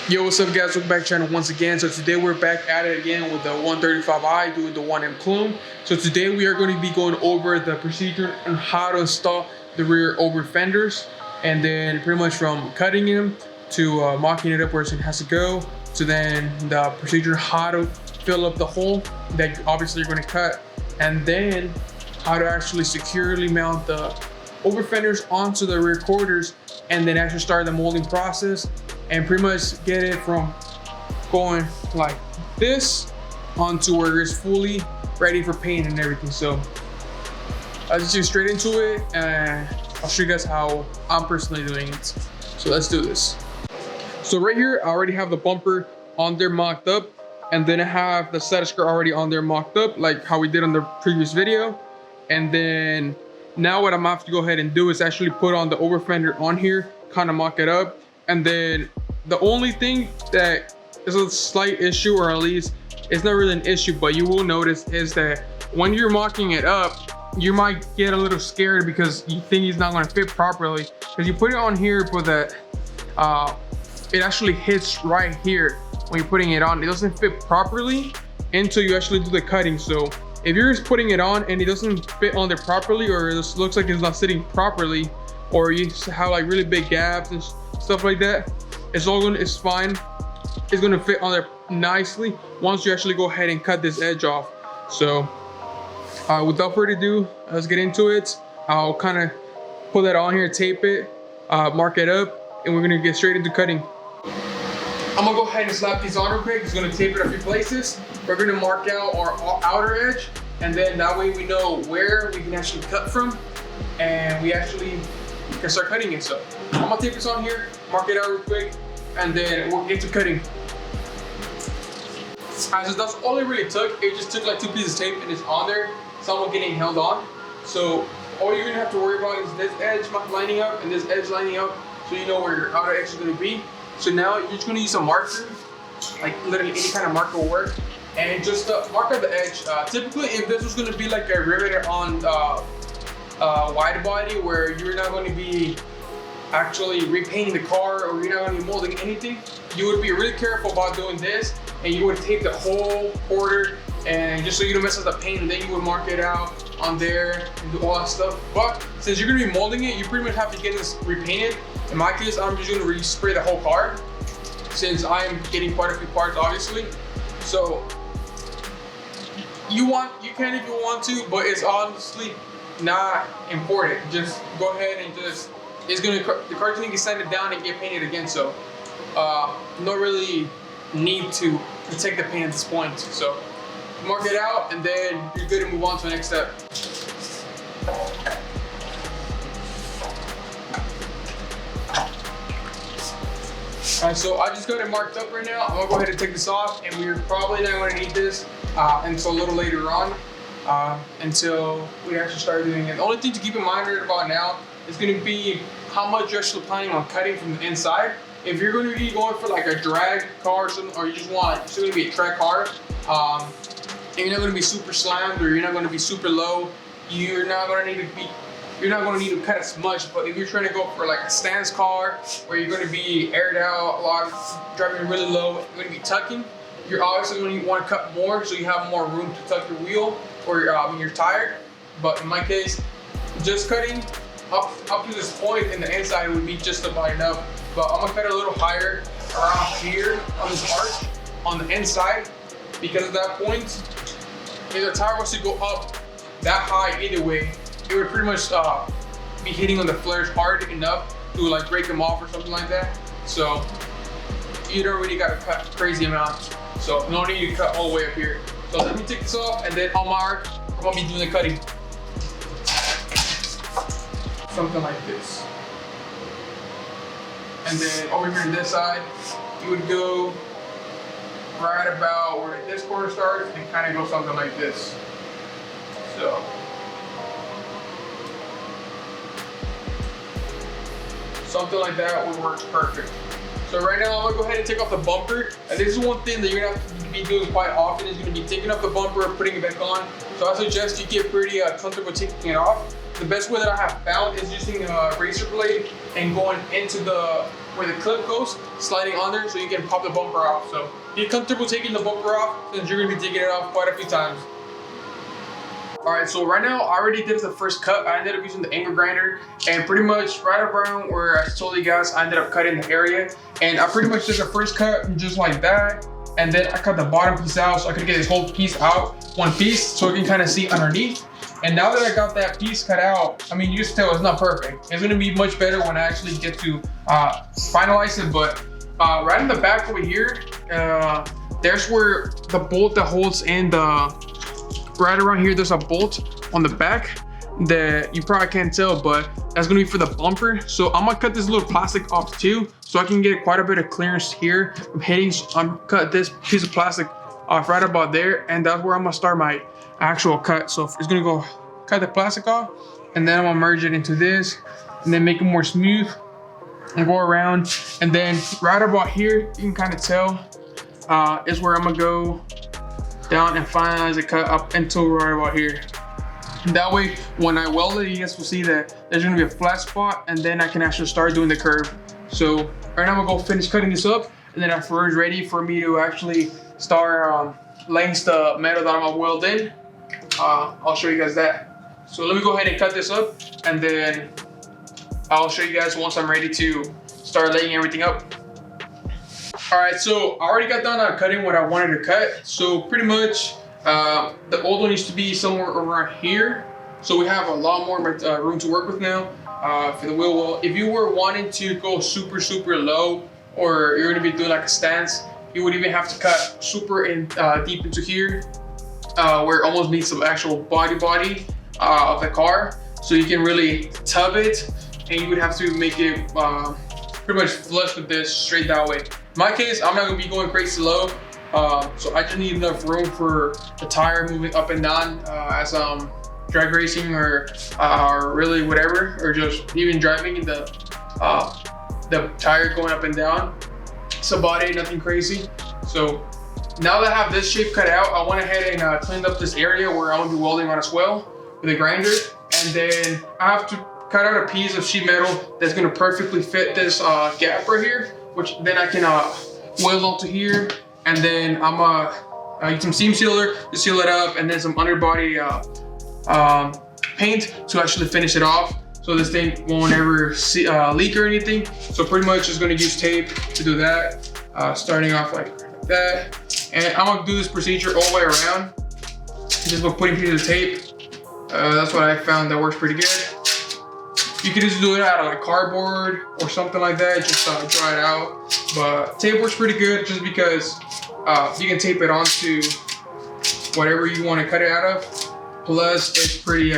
Yo, what's up guys, welcome back to the channel once again. So today we're back at it again with the 135i doing the 1M plume. So today we are going to be going over the procedure on how to install the rear over fenders, and then pretty much from cutting them to mocking it up where it has to go, to then the procedure how to fill up the hole that obviously you're going to cut, and then how to actually securely mount the over fenders onto the rear quarters, and then actually start the molding process and pretty much get it from going like this onto where it's fully ready for paint and everything. So I'll just get straight into it and I'll show you guys how I'm personally doing it. So let's do this. So right here, I already have the bumper on there mocked up, and then I have the set skirt already on there mocked up like how we did on the previous video. And then now what I'm gonna have to go ahead and do is actually put on the over fender on here, kind of mock it up. And then the only thing that is a slight issue, or at least it's not really an issue, but you will notice, is that when you're mocking it up, you might get a little scared because you think it's not going to fit properly, because you put it on here, but that it actually hits right here when you're putting it on. It doesn't fit properly until you actually do the cutting. So if you're just putting it on and it doesn't fit on there properly, or it just looks like it's not sitting properly, or you have like really big gaps and stuff like that, it's fine. It's gonna fit on there nicely once you actually go ahead and cut this edge off. So without further ado, let's get into it. I'll kind of put that on here, tape it, mark it up, and we're gonna get straight into cutting. I'm gonna go ahead and slap these on real quick. It's gonna tape it a few places. We're gonna mark out our outer edge, and then that way we know where we can actually cut from, and we actually can start cutting it. So I'm gonna tape this on here, mark it out real quick, and then we'll get to cutting. Alright, so that's all it really took. It just took like 2 pieces of tape and it's on there, somewhat getting held on. So all you're gonna have to worry about is this edge lining up and this edge lining up, so you know where your outer edge is gonna be. So now you're just gonna use a marker, like literally any kind of marker will work, and just mark out the edge. Typically, if this was gonna be like a riveter on Widebody, where you're not going to be actually repainting the car, or you're not going to be molding anything, you would be really careful about doing this, and you would tape the whole quarter, and just so you don't mess up the paint, and then you would mark it out on there and do all that stuff. But since you're going to be molding it, you pretty much have to get this repainted. In my case, I'm just going to respray the whole car, since I'm getting quite a few parts obviously. So you can if you want to, but it's honestly not important. Just go ahead and just, the car's gonna get sanded down and get painted again. So no really need to take the paint at this point. So mark it out, and then you're good to move on to the next step. Alright, so I just got it marked up right now. I'm gonna go ahead and take this off, and we're probably not gonna need this until a little later on. Until we actually start doing it. The only thing to keep in mind right about now is going to be how much you're actually planning on cutting from the inside. If you're going to be going for like a drag car or something, or you just want it's going to be a track car, and you're not going to be super slammed, or you're not going to be super low, you're not going to need to cut as much. But if you're trying to go for like a stance car, where you're going to be aired out a lot, driving really low, you're going to be tucking, you're obviously going to want to cut more, so you have more room to tuck your wheel or when you're tired. But in my case, just cutting up to this point in the inside would be just about enough. But I'm gonna cut a little higher around here on this arch on the inside, because at that point, if the tire was to go up that high either way, it would pretty much be hitting on the flares hard enough to like break them off or something like that. So you don't really gotta cut crazy amounts. So no need to cut all the way up here. So let me take this off, and then on mark, I'm gonna be doing the cutting. Something like this. And then over here on this side, you would go right about where this corner starts and kind of go something like this. So something like that would work perfect. So right now, I'm gonna go ahead and take off the bumper. And this is one thing that you're gonna have to be doing quite often, is gonna be taking off the bumper and putting it back on. So I suggest you get pretty comfortable taking it off. The best way that I have found is using a razor blade and going into the where the clip goes, sliding under so you can pop the bumper off. So be comfortable taking the bumper off since you're gonna be taking it off quite a few times. Alright, so right now I already did the first cut. I ended up using the angle grinder, and pretty much right around where I told you guys, I ended up cutting the area. And I pretty much did the first cut just like that, and then I cut the bottom piece out so I could get this whole piece out, one piece, so you can kind of see underneath. And now that I got that piece cut out, I mean, you just tell it's not perfect. It's gonna be much better when I actually get to finalize it. But right in the back over here, there's where the bolt that holds in the, right around here, there's a bolt on the back that you probably can't tell, but that's gonna be for the bumper. So I'm gonna cut this little plastic off too, so I can get quite a bit of clearance here. I'm cut this piece of plastic off right about there, and that's where I'm gonna start my actual cut. So it's gonna go cut the plastic off, and then I'm gonna merge it into this, and then make it more smooth, and go around. And then right about here, you can kind of tell is where I'm gonna go down and finalize the cut up until right about here. And that way, when I weld it, you guys will see that there's gonna be a flat spot, and then I can actually start doing the curve. So right now I'm gonna go finish cutting this up, and then after it's ready for me to actually start laying the metal that I'm gonna weld in, I'll show you guys that. So let me go ahead and cut this up, and then I'll show you guys once I'm ready to start laying everything up. Alright, so I already got done cutting what I wanted to cut. So pretty much the old one used to be somewhere around here. So we have a lot more room to work with now for the wheel well. If you were wanting to go super low, or you're gonna be doing like a stance, you would even have to cut super deep into here, where it almost meets the actual body of the car. So you can really tub it, and you would have to make it pretty much flush with this straight that way. In my case, I'm not gonna be going crazy low, so I just need enough room for the tire moving up and down as drag racing or really whatever, or just even driving in the tire going up and down. It's about it, nothing crazy. So now that I have this shape cut out, I went ahead and cleaned up this area where I'm gonna be welding on as well with a grinder. And then I have to cut out a piece of sheet metal that's gonna perfectly fit this gap right here, which then I can weld onto here. And then I'm gonna use some seam sealer to seal it up, and then some underbody paint to actually finish it off, so this thing won't ever leak or anything. So pretty much just gonna use tape to do that, starting off like that. And I'm gonna do this procedure all the way around, just by putting pieces of tape. That's what I found that works pretty good. You can just do it out of like cardboard or something like that, just dry it out. But tape works pretty good just because you can tape it onto whatever you want to cut it out of. Plus, it's pretty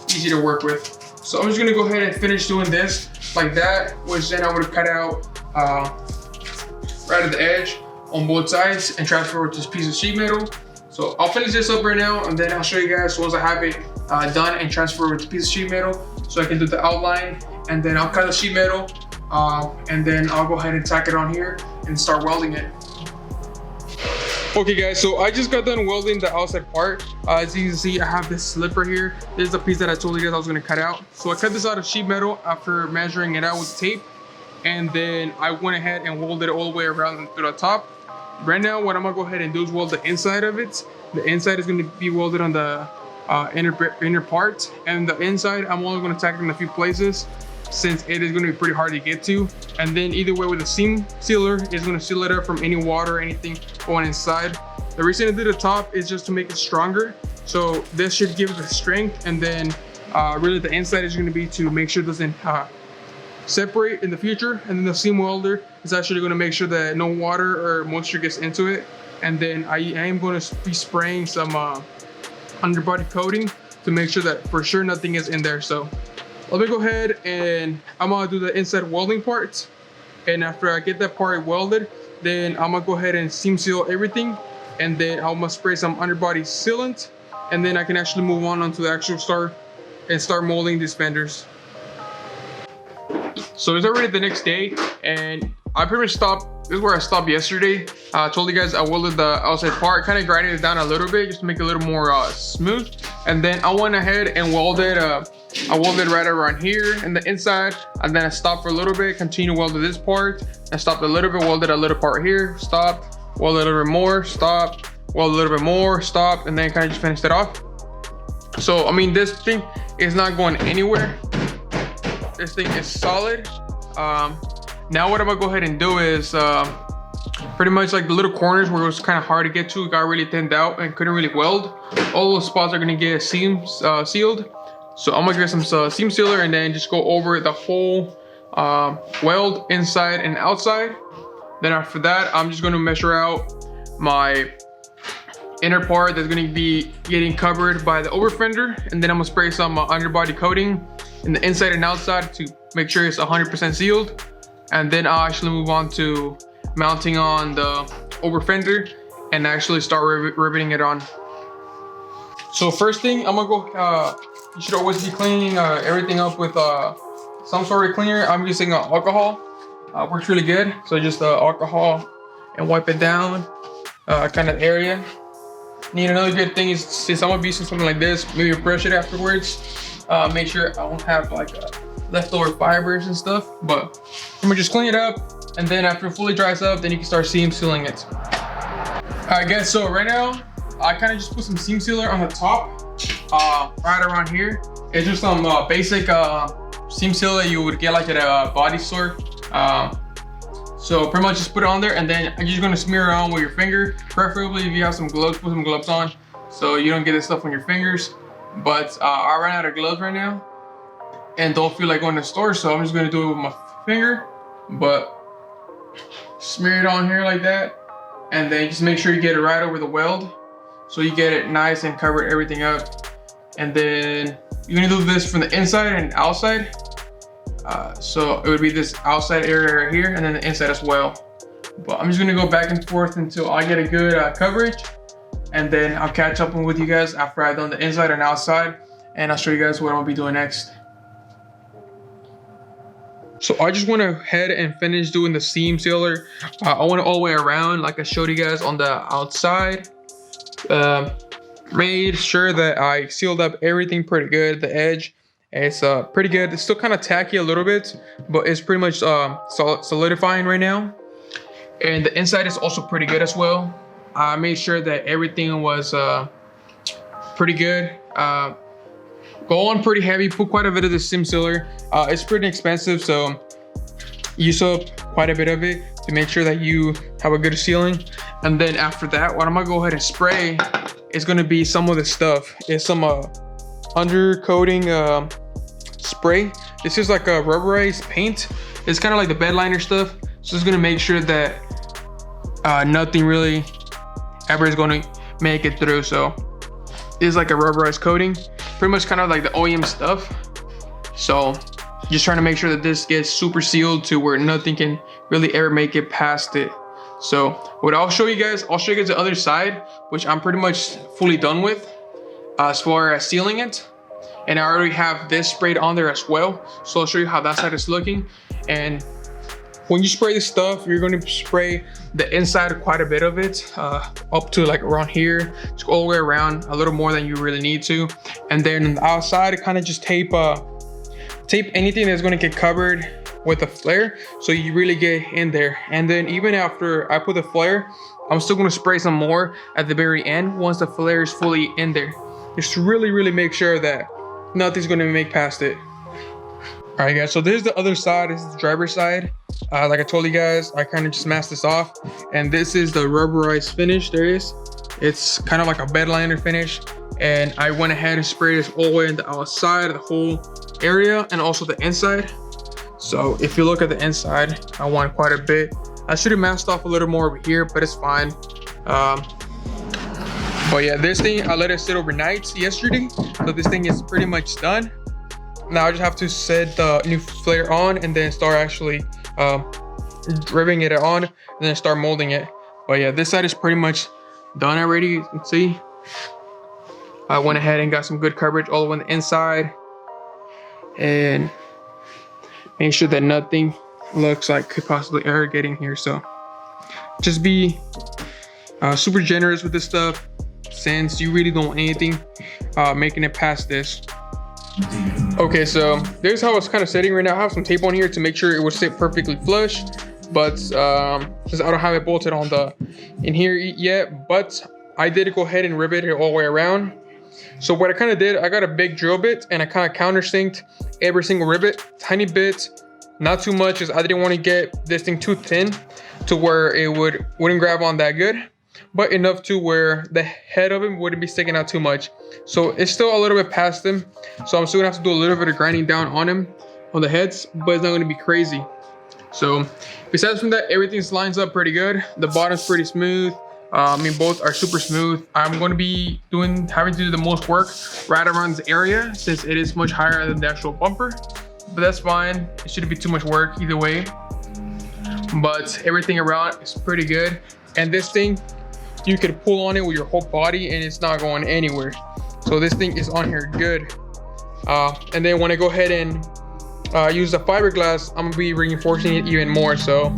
easy to work with. So I'm just gonna go ahead and finish doing this like that, which then I would have cut out right at the edge on both sides and transfer it to this piece of sheet metal. So I'll finish this up right now, and then I'll show you guys once I have it done and transfer it to a piece of sheet metal, so I can do the outline. And then I'll cut the sheet metal, and then I'll go ahead and tack it on here and start welding it. Okay guys, so I just got done welding the outside part. As you can see, I have this slipper here. This is the piece that I told you guys I was gonna cut out. So I cut this out of sheet metal after measuring it out with tape, and then I went ahead and welded it all the way around to the top. Right now, what I'm gonna go ahead and do is weld the inside of it. The inside is gonna be welded on the inner part, and the inside I'm only gonna tack it in a few places since it is gonna be pretty hard to get to. And then either way, with the seam sealer, it's gonna seal it up from any water or anything going inside. The reason I did the top is just to make it stronger. So this should give it the strength, and then really the inside is gonna be to make sure it doesn't separate in the future. And then the seam welder is actually gonna make sure that no water or moisture gets into it. And then I am gonna be spraying some underbody coating to make sure that for sure nothing is in there. So let me go ahead and I'm gonna do the inside welding parts. And after I get that part welded, then I'm gonna go ahead and seam seal everything. And then I'm gonna spray some underbody sealant. And then I can actually move on to the actual start molding these fenders. So it's already the next day, and I pretty much stopped. This is where I stopped yesterday. I told you guys I welded the outside part, kind of grinded it down a little bit just to make it a little more smooth. And then I went ahead and welded I welded right around here in the inside, and then I stopped for a little bit, continue welded this part, I stopped a little bit, welded a little part here, stopped, welded a little bit more, stopped, welded a little bit more, stopped, and then kind of just finished it off. So I mean, this thing is not going anywhere. This thing is solid. Now what I'm gonna go ahead and do is pretty much like the little corners where it was kind of hard to get to, it got really thinned out and couldn't really weld. All those spots are gonna get seams sealed. So I'm gonna get some seam sealer and then just go over the whole weld inside and outside. Then after that, I'm just gonna measure out my inner part that's gonna be getting covered by the over fender, and then I'm gonna spray some underbody coating in the inside and outside to make sure it's 100% sealed. And then I'll actually move on to mounting on the over fender and actually start riveting it on. So first thing, I'm gonna go, you should always be cleaning everything up with some sort of cleaner. I'm using alcohol, works really good. So just alcohol and wipe it down, kind of area. Need another good thing is, since I'm gonna be using something like this, maybe brush it afterwards. Make sure I don't have like leftover fibers and stuff, but I'm gonna just clean it up, and then after it fully dries up, then you can start seam sealing it. Alright guys, so right now I kind of just put some seam sealer on the top, right around here. It's just some basic seam sealer you would get like at a body store. So pretty much just put it on there, and then you're just gonna smear it on with your finger. Preferably if you have some gloves, put some gloves on so you don't get this stuff on your fingers. But I ran out of gloves right now and don't feel like going to the store, so I'm just gonna do it with my finger. But smear it on here like that, and then just make sure you get it right over the weld so you get it nice and cover everything up. And then you're gonna do this from the inside and outside. So it would be this outside area right here, and then the inside as well. But I'm just gonna go back and forth until I get a good coverage, and then I'll catch up with you guys after I've done the inside and outside, and I'll show you guys what I'm gonna be doing next. So I just went ahead and finished doing the seam sealer. I went all the way around like I showed you guys on the outside. Made sure that I sealed up everything pretty good. The edge, it's pretty good. It's still kind of tacky a little bit, but it's pretty much solidifying right now. And the inside is also pretty good as well. I made sure that everything was pretty good. Go on pretty heavy, put quite a bit of the seam sealer. It's pretty expensive, so use up quite a bit of it to make sure that you have a good sealing. And then after that, what I'm gonna go ahead and spray is gonna be some of the stuff. It's some undercoating spray. This is like a rubberized paint. It's kind of like the bed liner stuff. So it's gonna make sure that nothing really ever is gonna make it through. So it's like a rubberized coating, pretty much kind of like the OEM stuff. So just trying to make sure that this gets super sealed to where nothing can really ever make it past it. So what I'll show you guys the other side, which I'm pretty much fully done with as far as sealing it. And I already have this sprayed on there as well. So I'll show you how that side is looking. And when you spray this stuff, you're going to spray the inside, quite a bit of it, up to like around here, just all the way around, a little more than you really need to. And then on the outside, kind of just tape anything that's going to get covered with a flare, so you really get in there. And then even after I put the flare, I'm still going to spray some more at the very end once the flare is fully in there, just to really make sure that nothing's going to make past it. All right guys, so there's the other side. This is the driver's side. Like I told you guys, I kind of just masked this off, and this is the rubberized finish there is. It's kind of like a bed liner finish, and I went ahead and sprayed this all the way on the outside of the whole area and also the inside. So if you look at the inside, I want quite a bit. I should have masked off a little more over here, but it's fine. But yeah, this thing, I let it sit overnight yesterday, so this thing is pretty much done. Now I just have to set the new flare on and then start actually riveting it on and then start molding it. But yeah, this side is pretty much done already. You can see I went ahead and got some good coverage all the way on the inside and make sure that nothing looks like could possibly ever get in here. So just be super generous with this stuff, since you really don't want anything making it past this. Okay, so there's how it's kind of sitting right now. I have some tape on here to make sure it would sit perfectly flush, but since I don't have it bolted on in here yet, but I did go ahead and rivet it all the way around. So what I kind of did, I got a big drill bit and I kind of countersinked every single rivet, tiny bit, not too much, because I didn't want to get this thing too thin to where it wouldn't grab on that good, but enough to where the head of it wouldn't be sticking out too much. So it's still a little bit past them, so I'm still gonna have to do a little bit of grinding down on him, on the heads, but it's not gonna be crazy. So besides from that, everything lines up pretty good. The bottom's pretty smooth. I mean, both are super smooth. I'm going to be having to do the most work right around this area since it is much higher than the actual bumper, but that's fine. It shouldn't be too much work either way, but everything around is pretty good. And this thing, you could pull on it with your whole body and it's not going anywhere. So this thing is on here good. And then when I go ahead and use the fiberglass, I'm gonna be reinforcing it even more. So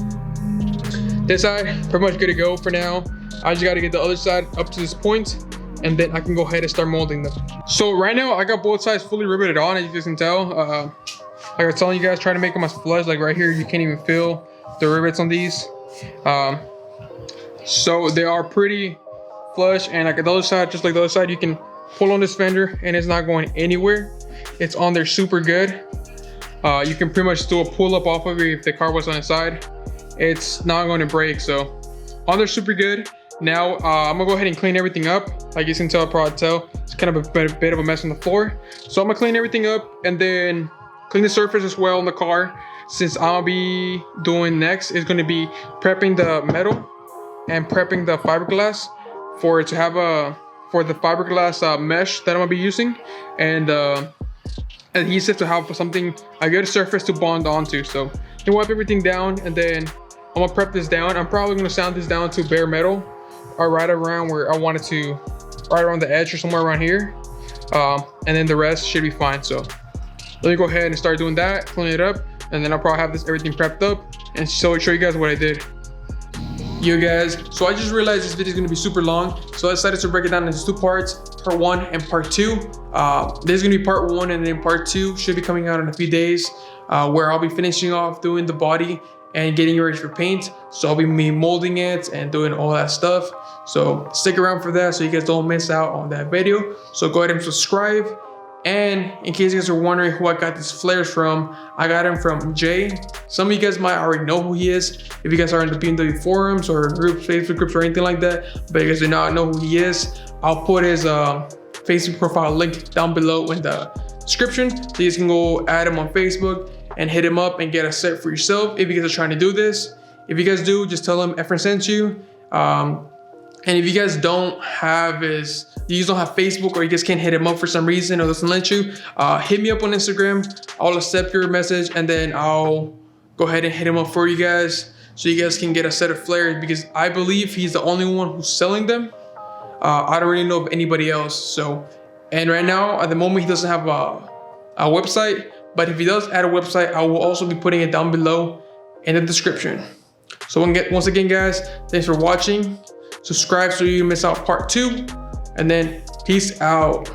this side, pretty much good to go for now. I just gotta get the other side up to this point and then I can go ahead and start molding them. So right now I got both sides fully riveted on, as you guys can tell. Like I was telling you guys, try to make them as flush. Like right here, you can't even feel the rivets on these. So they are pretty flush, and like the other side, just like the other side, you can pull on this fender and it's not going anywhere. It's on there super good. You can pretty much do a pull up off of it if the car was on the side. It's not going to break, so on there super good. Now I'm gonna go ahead and clean everything up. Like you can tell, probably tell, it's kind of a bit of a mess on the floor. So I'm gonna clean everything up and then clean the surface as well on the car. Since I'll be doing next is gonna be prepping the metal and prepping the fiberglass for it to have for the fiberglass mesh that I'm gonna be using, and adhesive to have a good surface to bond onto. So you wipe everything down and then I'm gonna prep this down. I'm probably gonna sand this down to bare metal, or right around where I want it to, right around the edge or somewhere around here. And then the rest should be fine. So let me go ahead and start doing that, clean it up, and then I'll probably have everything prepped up and show you guys what I did. Yo guys, so I just realized this video is gonna be super long, so I decided to break it down into two parts, part 1 and part 2. This is gonna be part 1, and then part 2 should be coming out in a few days, where I'll be finishing off doing the body and getting ready for paint. So I'll be molding it and doing all that stuff. So stick around for that so you guys don't miss out on that video. So go ahead and subscribe. And in case you guys are wondering who I got these flares from, I got them from Jay. Some of you guys might already know who he is if you guys are in the BMW forums or groups, Facebook groups or anything like that. But you guys do not know who he is, I'll put his Facebook profile link down below in the description. So you guys can go add him on Facebook and hit him up and get a set for yourself if you guys are trying to do this. If you guys do, just tell him Efren sent you. And if you guys don't have Facebook, or you guys can't hit him up for some reason or doesn't let you, hit me up on Instagram. I'll accept your message and then I'll go ahead and hit him up for you guys so you guys can get a set of flares, because I believe he's the only one who's selling them. I don't really know of anybody else. So, and right now at the moment he doesn't have a website, but if he does add a website, I will also be putting it down below in the description. So once again guys, thanks for watching. Subscribe so you miss out part 2, and then peace out.